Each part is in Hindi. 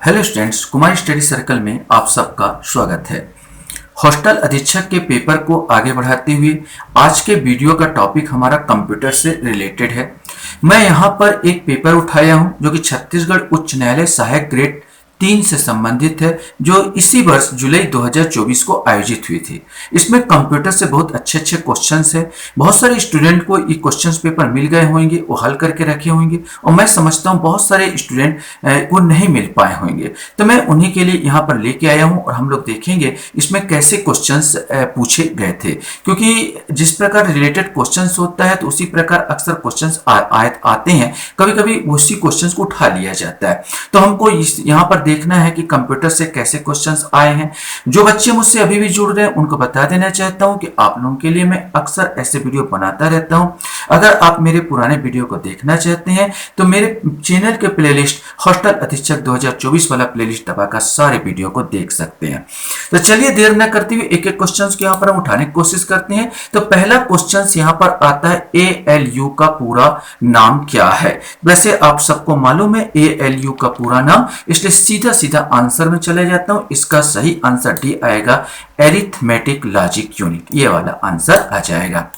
Hello students, Kumar study circle में आप सबका स्वागत है। हॉस्टल अधीक्षक के पेपर को आगे बढ़ाते हुए आज के वीडियो का टॉपिक हमारा कंप्यूटर से रिलेटेड है। मैं यहाँ पर एक पेपर उठाया हूँ जो कि छत्तीसगढ़ उच्च न्यायालय सहायक ग्रेड 3 से संबंधित है, जो इसी वर्ष जुलाई 2024 को आयोजित हुई थी। इसमें कंप्यूटर से बहुत अच्छे अच्छे क्वेश्चंस है। बहुत सारे स्टूडेंट को ये क्वेश्चंस पेपर मिल गए होंगे, वो हल करके रखे होंगे, और मैं समझता हूँ बहुत सारे स्टूडेंट को नहीं मिल पाए होंगे। तो मैं उन्हीं के लिए यहाँ पर लेके आया हूँ और हम लोग देखेंगे इसमें कैसे क्वेश्चंस पूछे गए थे, क्योंकि जिस प्रकार रिलेटेड क्वेश्चंस होता है तो उसी प्रकार अक्सर क्वेश्चंस आते हैं। कभी कभी उसी क्वेश्चंस को उठा लिया जाता है। तो हमको यहाँ पर देखना है कि कंप्यूटर से कैसे क्वेश्चंस आए हैं। जो बच्चे मुझसे अभी भी जुड़ रहे हैं उनको बता देना चाहता हूं कि आप लोगों के लिए मैं अक्सर ऐसे वीडियो बनाता रहता हूं। अगर आप मेरे पुराने वीडियो को देखना चाहते हैं तो मेरे चैनल के प्लेलिस्ट हॉस्टल अधीक्षक 2024 वाला प्लेलिस्ट दबाकर सारे वीडियो को देख सकते हैं। तो चलिए देर न करते हुए एक एक क्वेश्चन को यहाँ पर हम उठाने की कोशिश करते हैं। तो पहला क्वेश्चन यहाँ पर आता है ALU का पूरा नाम क्या है। वैसे आप सबको मालूम है ALU का पूरा नाम, इसलिए सीधा सीधा आंसर में चले जाता हूं। इसका सही आंसर डी आएगा, एरिथमेटिक लॉजिक यूनिट। ये वाला आंसर आ जाएगा।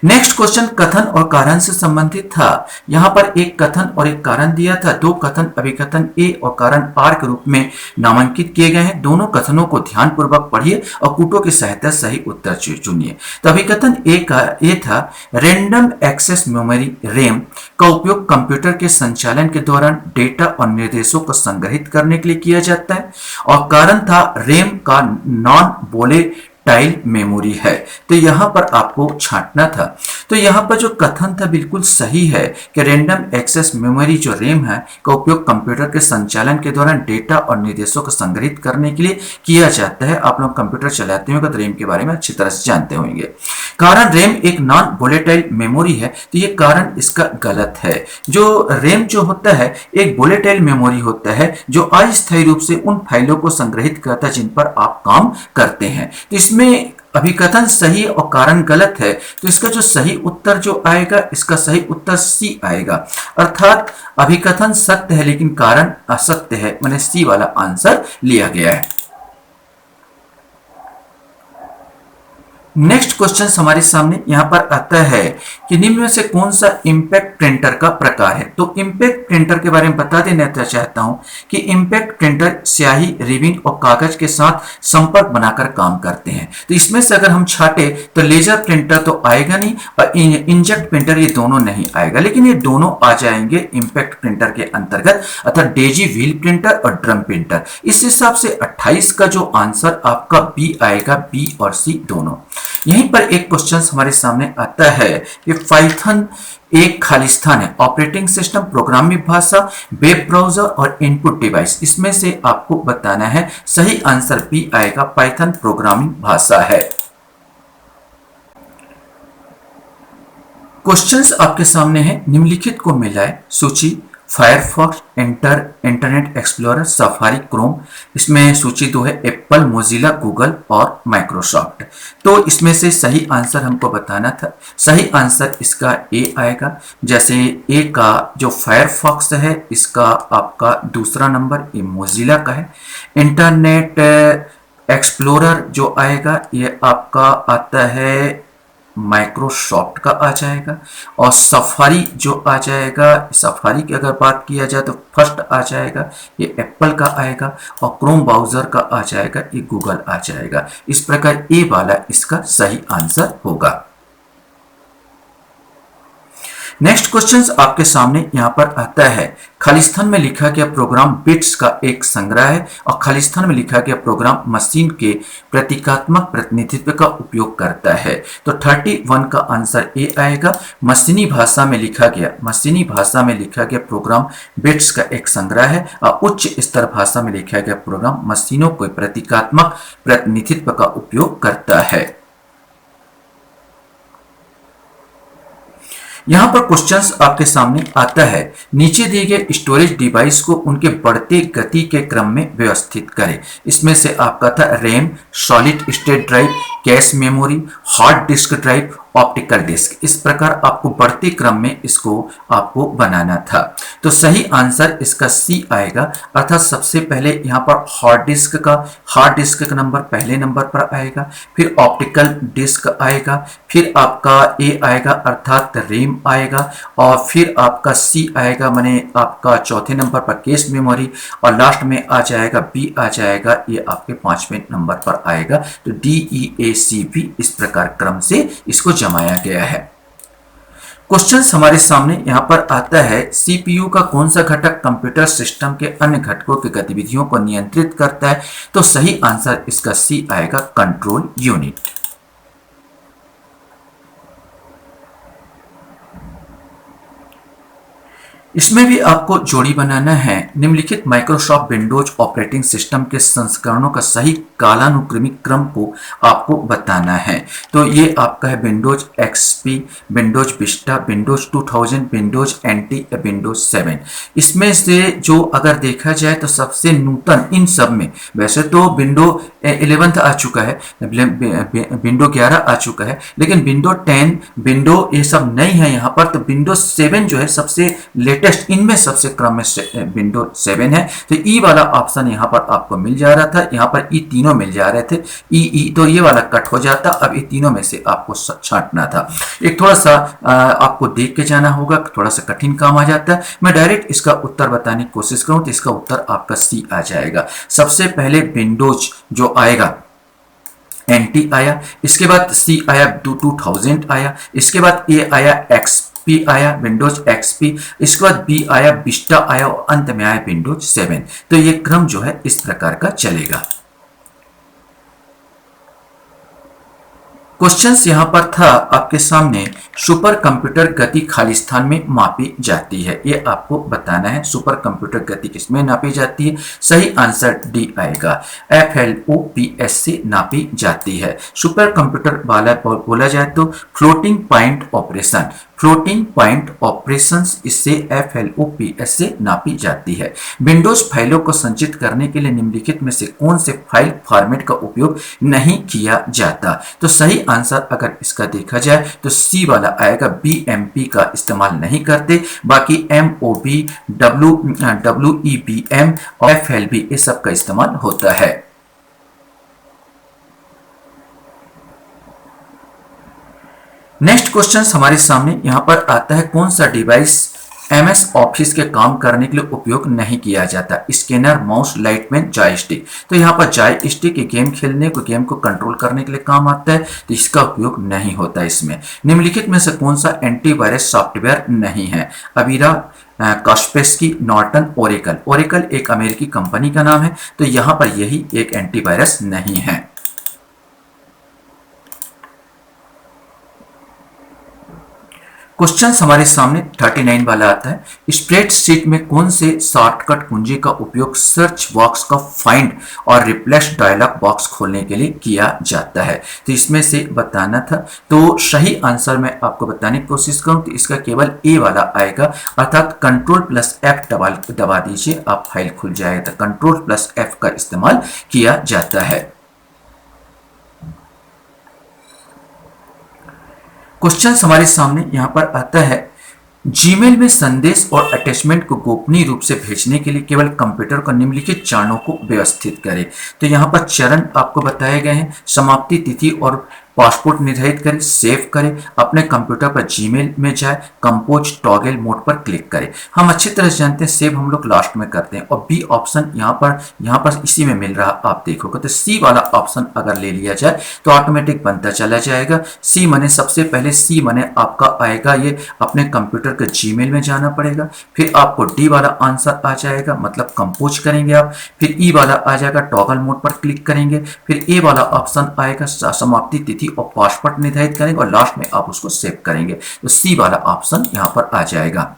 नेक्स्ट क्वेश्चन कथन और कारण से संबंधित था। यहां पर एक कथन और एक कारण दिया था। दो कथन अभिकथन ए और कारण आर के रूप में नामांकित किए गए हैं। दोनों कथनों को ध्यानपूर्वक पढ़िए और कूटों की सहायता सही उत्तर चुनिए। तो अभिकथन ए था, रैंडम एक्सेस मेमोरी रैम का उपयोग कंप्यूटर के संचालन के दौरान डेटा और निर्देशों को संग्रहित करने के लिए किया जाता है। और कारण था, रैम का नॉन वोलेटाइल मेमोरी है। तो यहां पर आपको छांटना था। तो यहां पर जो कथन था बिल्कुल सही है कि रैंडम एक्सेस मेमोरी जो रैम है का उपयोग कंप्यूटर के संचालन के दौरान डेटा और निर्देशों को संग्रहित करने के लिए किया जाता है। आप लोग कंप्यूटर चलाते होंगे तो रैम के बारे में अच्छी तरह से जानते होंगे। कारण, रैम एक नॉन वोलेटाइल मेमोरी है, तो ये कारण इसका गलत है। जो रैम जो होता है एक वोलेटाइल मेमोरी होता है जो अस्थायी रूप से उन फाइलों को संग्रहित करता है जिन पर आप काम करते हैं। तो इसमें अभिकथन सही और कारण गलत है, तो इसका जो सही उत्तर जो आएगा, इसका सही उत्तर सी आएगा। अर्थात अभिकथन सत्य है लेकिन कारण असत्य है, मैंने सी वाला आंसर लिया गया है। नेक्स्ट क्वेश्चन हमारे सामने यहां पर आता है कि निम्न में से कौन सा इंपैक्ट प्रिंटर का प्रकार है। तो इंपैक्ट प्रिंटर के बारे में बता देना चाहता हूं कि इंपैक्ट प्रिंटर स्याही, रिबन और कागज के साथ संपर्क बनाकर काम करते हैं। तो इसमें से अगर हम छाटे तो लेजर प्रिंटर तो आएगा नहीं और इंजेक्ट प्रिंटर ये दोनों नहीं आएगा, लेकिन ये दोनों आ जाएंगे इंपैक्ट प्रिंटर के अंतर्गत, अर्थात डेजी व्हील प्रिंटर और ड्रम प्रिंटर। इस हिसाब से 28 का जो आंसर आपका बी आएगा, बी और सी दोनों। यहीं पर एक क्वेश्चन हमारे सामने आता है कि पाइथन एक खालिस्तान है, ऑपरेटिंग सिस्टम, प्रोग्रामिंग भाषा, वेब ब्राउजर और इनपुट डिवाइस। इसमें से आपको बताना है। सही आंसर बी आएगा, पाइथन प्रोग्रामिंग भाषा है। क्वेश्चंस आपके सामने है, निम्नलिखित को मिलाए सूची। Firefox, internet explorer, safari, Chrome. इसमें सूची दो है, एप्पल, मोजिला, गूगल और माइक्रोसॉफ्ट। तो इसमें से सही आंसर हमको बताना था। सही आंसर इसका ए आएगा। जैसे ए का जो फायरफॉक्स है इसका आपका दूसरा नंबर ये मोजिला का है। इंटरनेट एक्सप्लोरर जो आएगा ये आपका आता है माइक्रोसॉफ्ट का आ जाएगा। और सफारी जो आ जाएगा, सफारी की अगर बात किया जाए तो फर्स्ट आ जाएगा, ये एप्पल का आएगा। और क्रोम ब्राउजर का आ जाएगा, ये गूगल आ जाएगा। इस प्रकार ए वाला इसका सही आंसर होगा। नेक्स्ट क्वेश्चन आपके सामने यहां पर आता है, खालिस्तान में लिखा गया प्रोग्राम बिट्स का एक संग्रह है और खालिस्तान में लिखा गया प्रोग्राम मशीन के प्रतीकात्मक प्रतिनिधित्व का उपयोग करता है। तो 31 का आंसर ए आएगा। मशीनी भाषा में लिखा गया प्रोग्राम बिट्स का एक संग्रह है और उच्च स्तर भाषा में लिखा गया प्रोग्राम मशीनों के प्रतीकात्मक प्रतिनिधित्व का उपयोग करता है। यहां पर क्वेश्चंस आपके सामने आता है, नीचे दिए गए स्टोरेज डिवाइस को उनके बढ़ते गति के क्रम में व्यवस्थित करें। इसमें से आपका था RAM, solid state drive, cache memory, hard disk drive optical disk. इस प्रकार आपको बढ़ते क्रम में इसको आपको बनाना था। तो सही आंसर इसका सी आएगा, अर्थात सबसे पहले यहाँ पर हार्ड डिस्क का नंबर पहले नंबर पर आएगा, फिर ऑप्टिकल डिस्क आएगा, फिर आपका ए आएगा अर्थात रैम आएगा, और फिर आपका सी आएगा माने आपका चौथे नंबर पर कैश मेमोरी, और लास्ट में आ जाएगा बी आ जाएगा, ये आपके 5वें नंबर पर आएगा। तो DEAC भी इस प्रकार क्रम से इसको जमाया गया है। क्वेश्चन हमारे सामने यहां पर आता है, सीपीयू का कौन सा घटक कंप्यूटर सिस्टम के अन्य घटकों की गतिविधियों को नियंत्रित करता है? तो सही आंसर इसका सी आएगा, कंट्रोल यूनिट। इसमें भी आपको जोड़ी बनाना है। निम्नलिखित माइक्रोसॉफ्ट विंडोज ऑपरेटिंग सिस्टम के संस्करणों का सही कालानुक्रमिक क्रम को आपको बताना है। तो ये आपका है Windows XP, Windows Vista, Windows 2000, Windows NT या विंडोज 7। इसमें से जो अगर देखा जाए तो सबसे नूतन इन सब में, वैसे तो विंडो 11 आ चुका है, विंडो 11 आ चुका है, लेकिन विंडो 10, विंडो ये सब नहीं है यहाँ पर। तो विंडो 7 जो है सबसे लेटेस्ट इनमें सबसे क्रम में विंडो 7 है। तो ई वाला ऑप्शन यहाँ पर आपको मिल जा रहा था, यहाँ पर ई तीनों मिल जा रहे थे, ई तो ये वाला कट हो जाता, अब ये तीनों में से आपको छांटना था। एक थोड़ा सा आपको देख के जाना होगा, थोड़ा सा कठिन काम आ जाता है। मैं डायरेक्ट इसका उत्तर बताने की कोशिश करूं तो इसका उत्तर आपका सी आ जाएगा। सबसे पहले विंडोज जो आएगा NT आया, इसके बाद सी आया 2000 आया, इसके बाद ए आया XP आया, विंडोज XP, इसके बाद बी आया विस्टा आया, और अंत में आया विंडोज 7। तो ये क्रम जो है इस प्रकार का चलेगा। क्वेश्चंस यहां पर था आपके सामने, सुपर कंप्यूटर गति खाली स्थान में मापी जाती है, ये आपको बताना है। सुपर कंप्यूटर गति किसमें नापी जाती है? सही आंसर डी आएगा, FLOPS से नापी जाती है। सुपर कंप्यूटर वाला बोला जाए तो floating point operation, floating point operations इससे FLOPS से नापी जाती है। विंडोज फाइलों को संचित करने के लिए निम्नलिखित में से कौन से फाइल फॉर्मेट का उपयोग नहीं किया जाता? तो सही आंसर अगर इसका देखा जाए तो सी वाला आएगा, BMP का इस्तेमाल नहीं करते, बाकी MOV, WEBM और FLB ये सब का इस्तेमाल होता है। नेक्स्ट क्वेश्चन हमारे सामने यहां पर आता है, कौन सा डिवाइस MS ऑफिस के काम करने के लिए उपयोग नहीं किया जाता? Scanner, mouse, lightman, joystick. तो यहाँ पर जॉयस्टिक गेम खेलने को, गेम को कंट्रोल करने के लिए काम आता है, तो इसका उपयोग नहीं होता इसमें। निम्नलिखित में से कौन सा एंटीवायरस सॉफ्टवेयर नहीं है? Avira, Kaspersky, Norton, Oracle. Oracle एक अमेरिकी कंपनी का नाम है, तो यहाँ पर यही एक एंटीवायरस नहीं है। क्वेश्चन हमारे सामने 39 वाला आता है, स्प्रेडशीट में कौन से शॉर्टकट कुंजी का उपयोग सर्च बॉक्स का फाइंड और रिप्लेस डायलॉग बॉक्स खोलने के लिए किया जाता है? तो इसमें से बताना था। तो सही आंसर मैं आपको बताने की कोशिश करूं तो इसका केवल ए वाला आएगा, अर्थात Ctrl+F दबा दीजिए, आप फाइल खुल जाएगा। तो Ctrl+F का इस्तेमाल किया जाता है। क्वेश्चन हमारे सामने यहां पर आता है, जीमेल में संदेश और अटैचमेंट को गोपनीय रूप से भेजने के लिए केवल कंप्यूटर को निम्नलिखित चरणों को व्यवस्थित करें। तो यहाँ पर चरण आपको बताए गए हैं, समाप्ति तिथि और पासपोर्ट निर्धारित करें, सेव करें, अपने कंप्यूटर पर जीमेल में जाए, कंपोज टॉगल मोड पर क्लिक करें। हम अच्छी तरह से जानते हैं सेव हम लोग लास्ट में करते हैं, और बी ऑप्शन यहाँ पर इसी में मिल रहा आप देखोगे। तो सी वाला ऑप्शन अगर ले लिया जाए तो ऑटोमेटिक बनता चला जाएगा। सी माने सबसे पहले सी माने आपका आएगा ये अपने कंप्यूटर के जीमेल में जाना पड़ेगा, फिर आपको डी वाला आंसर आ जाएगा, मतलब कंपोज करेंगे आप, फिर ई वाला आ जाएगा, टॉगल मोड पर क्लिक करेंगे, फिर ए वाला ऑप्शन आएगा, समाप्ति तिथि और पासवर्ड निर्धारित करेंगे, और लास्ट में आप उसको सेव करेंगे। तो सी वाला ऑप्शन यहां पर आ जाएगा।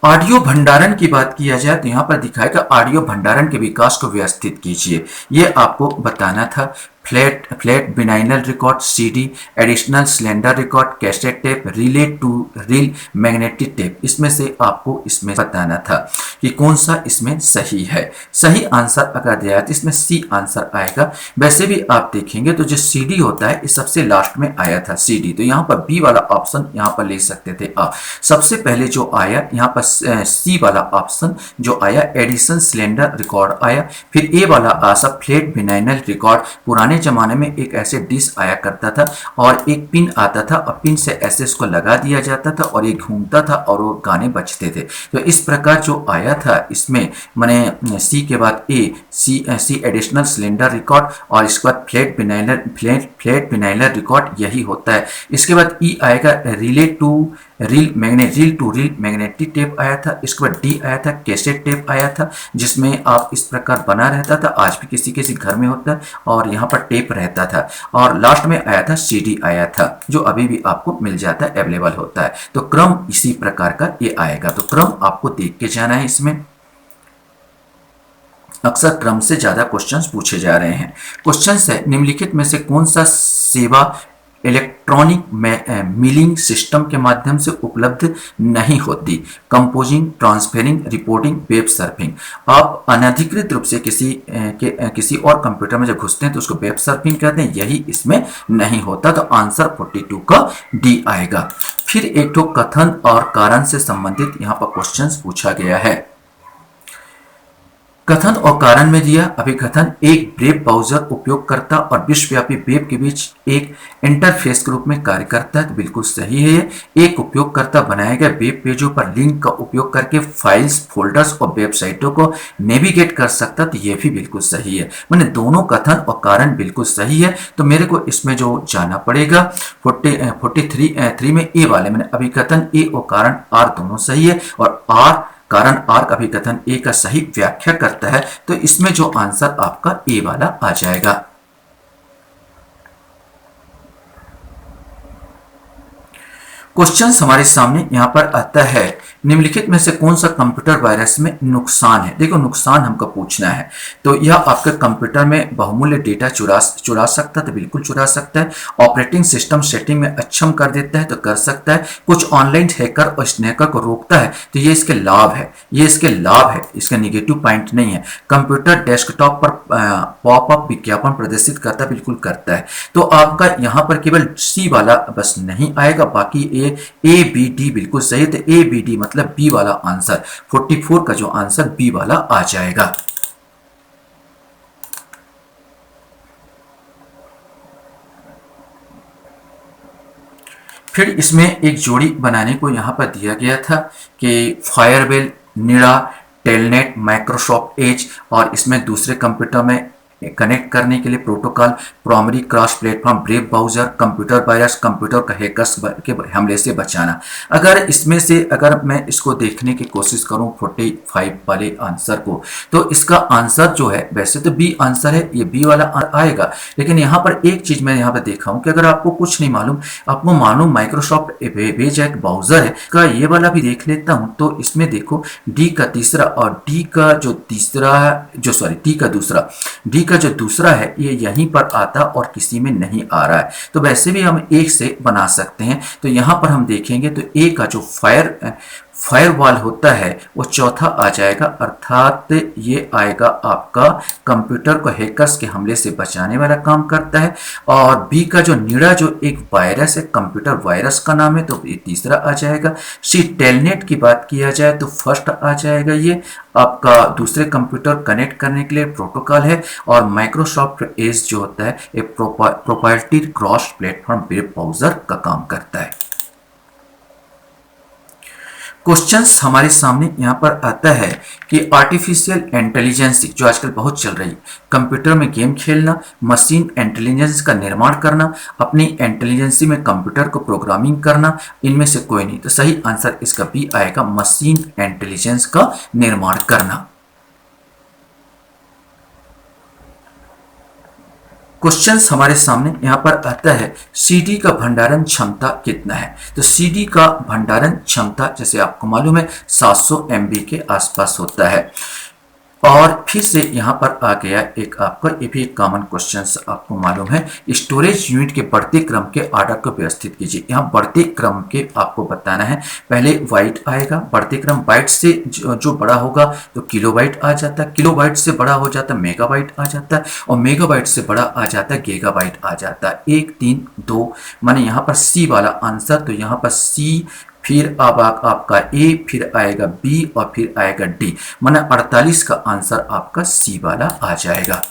ऑडियो भंडारण की बात किया जाए तो यहां पर दिखाएगा ऑडियो भंडारण के विकास को व्यवस्थित कीजिए, यह आपको बताना था। Flat vinyl record, CD, additional cylinder record, cassette tape, reel to reel magnetic tape. इसमें से आपको इसमें बताना था कि कौन सा इसमें सही है। सही आंसर अगर दिया तो इसमें सी आंसर आएगा। वैसे भी आप देखेंगे तो जो सीडी होता है, इस सबसे लास्ट में आया था सीडी, तो यहाँ पर बी वाला ऑप्शन यहाँ पर ले सकते थे आप। सबसे पहले जो आया यहाँ पर सी वाला ऑप्शन जो आया एडिशन सिलेंडर रिकॉर्ड आया। फिर ए वाला आशा फ्लैट विनाइल रिकॉर्ड। पुराने जमाने में एक ऐसे डिश आया करता था और एक पिन आता था और पिन से ऐसे इसको लगा दिया जाता था और ये घूमता था और वो गाने बजते थे। तो इस प्रकार जो आया था इसमें मैंने सी के बाद ए सी एडिशनल सिलेंडर रिकॉर्ड और इसके बाद फ्लैट विनाइल रिकॉर्ड यही होता है। इसके बाद ई आएगा reel to reel magnetic tape आया था। इसके बाद डी आया था कैसेट टेप आया था, जिसमें आप इस प्रकार बना रहता था, आज भी किसी किसी घर में होता है और यहाँ पर टेप रहता था। और लास्ट में आया था सीडी आया था, जो अभी भी आपको मिल जाता है, अवेलेबल होता है। तो क्रम इसी प्रकार का ये आएगा। तो क्रम आपको देख के जाना है। इसमें अक्सर क्रम से ज्यादा क्वेश्चंस पूछे जा रहे हैं। क्वेश्चन है निम्नलिखित में से कौन सा सेवा इलेक्ट्रॉनिक मिलिंग सिस्टम के माध्यम से उपलब्ध नहीं होती? Composing, transferring, reporting, web surfing. आप अनधिकृत रूप से किसी और कंप्यूटर में जब घुसते हैं तो उसको वेब सर्फिंग कहते हैं, यही इसमें नहीं होता। तो आंसर 42 का डी आएगा। फिर एक तो कथन और कारण से संबंधित यहाँ पर क्वेश्चंस पूछा गया है। कथन और कारण में दिया अभिकथन एक वेब ब्राउजर उपयोगकर्ता और विश्वव्यापी वेब के बीच एक इंटरफेस के रूप में कार्य करता है। तो बिल्कुल सही है। एक उपयोगकर्ता बनाए गए वेब पेजों पर लिंक का उपयोग करके फाइल्स, फोल्डर्स और वेबसाइटों को नेविगेट कर सकता, तो यह भी बिल्कुल सही है। मैंने दोनों कथन और कारण बिल्कुल सही है। तो मेरे को इसमें जो जाना पड़ेगा 43 में ए वाले मैंने अभिकथन ए और कारण आर दोनों सही है और आर कारण आर का अभिकथन ए का सही व्याख्या करता है। तो इसमें जो आंसर आपका ए वाला आ जाएगा। क्वेश्चन हमारे सामने यहां पर आता है निम्नलिखित में से कौन सा कंप्यूटर वायरस में नुकसान है? देखो नुकसान हमको पूछना है। तो यह आपके कंप्यूटर में बहुमूल्य डेटा चुरा सकता है, तो बिल्कुल चुरा सकता है। ऑपरेटिंग सिस्टम सेटिंग में अक्षम कर देता है, तो कर सकता है। कुछ ऑनलाइन हैकर और स्नैकर को रोकता है, तो ये इसके लाभ है, इसका निगेटिव पॉइंट नहीं है। कंप्यूटर डेस्कटॉप पर पॉपअप विज्ञापन प्रदर्शित करता, बिल्कुल करता है। तो आपका यहाँ पर केवल सी वाला बस नहीं आएगा, बाकी ए बी डी बिल्कुल सही। तो ए बी डी मतलब बी वाला आंसर 44 का जो आंसर बी वाला आ जाएगा। फिर इसमें एक जोड़ी बनाने को यहां पर दिया गया था कि फायरवेल, निड़ा, टेलनेट, माइक्रोसॉफ्ट एज और इसमें दूसरे कंप्यूटर में कनेक्ट करने के लिए protocol, primary cross platform, web browser, computer virus, computer का हैकर्स के हमले से बचाना। अगर इसमें से अगर मैं इसको देखने की कोशिश करूं 45 वाले आंसर को, तो इसका आंसर जो है वैसे तो बी आंसर है, ये बी वाला आएगा। लेकिन यहाँ पर एक चीज मैं यहाँ पर देखा हूं कि अगर आपको कुछ नहीं मालूम, आपको मालूम माइक्रोसॉफ्ट एज एक ब्राउजर है का, ये वाला भी देख लेता हूं। तो इसमें देखो डी का तीसरा और डी का जो तीसरा डी का दूसरा, डी का जो दूसरा है ये यहीं पर आता और किसी में नहीं आ रहा है। तो वैसे भी हम एक से बना सकते हैं। तो यहां पर हम देखेंगे तो ए का जो फायरवॉल होता है वो चौथा आ जाएगा, अर्थात ये आएगा आपका कंप्यूटर को हैकर्स के हमले से बचाने वाला काम करता है। और बी का जो निड़ा जो एक वायरस है, कंप्यूटर वायरस का नाम है, तो ये तीसरा आ जाएगा। सी टेलनेट की बात किया जाए तो फर्स्ट आ जाएगा, ये आपका दूसरे कंप्यूटर कनेक्ट करने के लिए प्रोटोकॉल है। और माइक्रोसॉफ्ट एज जो होता है एक proprietary cross platform web browser का काम करता है। क्वेश्चंस हमारे सामने यहाँ पर आता है कि आर्टिफिशियल इंटेलिजेंस जो आजकल बहुत चल रही है, कंप्यूटर में गेम खेलना, मशीन इंटेलिजेंस का निर्माण करना, अपनी इंटेलिजेंसी में कंप्यूटर को प्रोग्रामिंग करना, इनमें से कोई नहीं। तो सही आंसर इसका बी आएगा, मशीन इंटेलिजेंस का निर्माण करना। क्वेश्चंस हमारे सामने यहाँ पर आता है सीडी का भंडारण क्षमता कितना है? तो सीडी का भंडारण क्षमता जैसे आपको मालूम है 700 MB के आसपास होता है। और फिर से यहाँ पर आ गया एक आपका, ये भी एक कॉमन क्वेश्चन आपको मालूम है, स्टोरेज यूनिट के बढ़ते क्रम के ऑर्डर को व्यवस्थित कीजिए। यहाँ बढ़ते क्रम के आपको बताना है। पहले बाइट आएगा, बढ़ते क्रम बाइट से जो बड़ा होगा तो किलोबाइट आ जाता है, किलोबाइट से बड़ा हो जाता है मेगाबाइट आ जाता है, और मेगाबाइट से बड़ा आ जाता है गीगाबाइट आ जाता है। 1 3 2 माने यहाँ पर सी वाला आंसर, तो यहाँ पर सी, फिर अब आपका ए, फिर आएगा बी और फिर आएगा डी, माना 48 का आंसर आपका सी वाला आ जाएगा।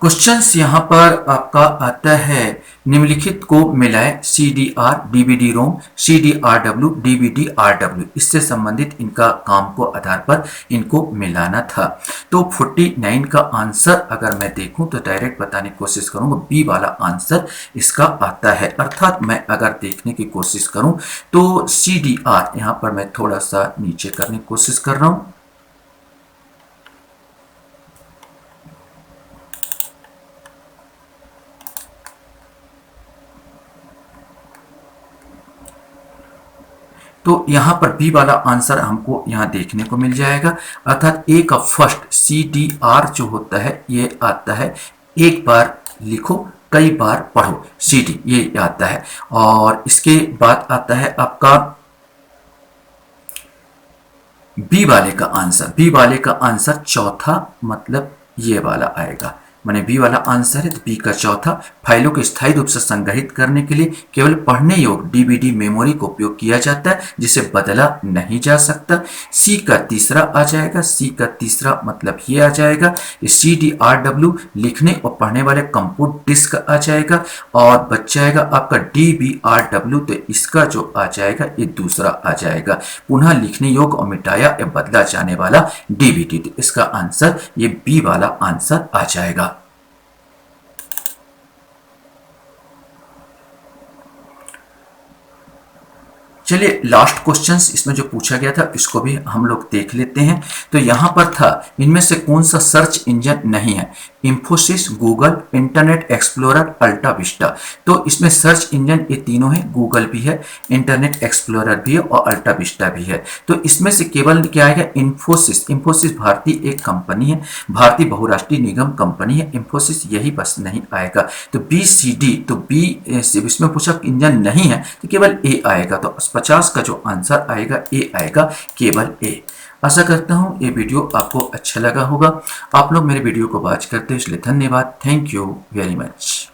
क्वेश्चंस यहाँ पर आपका आता है, निम्नलिखित को मिलाए CDR DVD रोम, CDRW DVD RW, इससे संबंधित इनका काम को आधार पर इनको मिलाना था। तो 49 का आंसर अगर मैं देखूं तो डायरेक्ट बताने की कोशिश करूंगा, बी वाला आंसर इसका आता है। अर्थात मैं अगर देखने की कोशिश करूं तो CDR, यहाँ पर मैं थोड़ा सा नीचे करने की कोशिश कर रहा हूं, तो यहाँ पर बी वाला आंसर हमको यहाँ देखने को मिल जाएगा। अर्थात ए का फर्स्ट CDR जो होता है ये आता है, एक बार लिखो कई बार पढ़ो, CD ये आता है। और इसके बाद आता है आपका बी वाले का आंसर, बी वाले का आंसर चौथा, मतलब ये वाला आएगा, माने बी वाला आंसर है। तो बी का चौथा, फाइलों को स्थायी रूप से संग्रहित करने के लिए केवल पढ़ने योग्य डीवीडी मेमोरी का उपयोग किया जाता है, जिसे बदला नहीं जा सकता। सी का तीसरा आ जाएगा, सी का तीसरा मतलब ये आ जाएगा। CDRW लिखने और पढ़ने वाले कंप्यूट डिस्क आ जाएगा, और बच जाएगा आपका DBRW, तो इसका जो आ जाएगा ये दूसरा आ जाएगा, पुनः लिखने योग्य और मिटाया या बदला जाने वाला डीवीडी। तो इसका आंसर ये बी वाला आंसर आ जाएगा। चलिए लास्ट क्वेश्चंस इसमें जो पूछा गया था इसको भी हम लोग देख लेते हैं। तो यहां पर था, इनमें से कौन सा सर्च इंजन नहीं है? Infosys, Google, Internet Explorer, AltaVista. तो इसमें सर्च इंजन ये तीनों है, गूगल भी है, इंटरनेट एक्सप्लोरर भी है और अल्टा विस्टा भी है। तो इसमें से केवल क्या आएगा? इंफोसिस। इंफोसिस भारतीय एक कंपनी है, भारतीय बहुराष्ट्रीय निगम कंपनी है, इंफोसिस यही बस नहीं आएगा। तो BCD, तो बी इसमें पूछा इंजन नहीं है तो केवल ए आएगा। तो 50 का जो आंसर आएगा ए आएगा, केवल ए। आशा करता हूं ये वीडियो आपको अच्छा लगा होगा। आप लोग मेरे वीडियो को वॉच करते हैं इसलिए धन्यवाद। Thank you very much.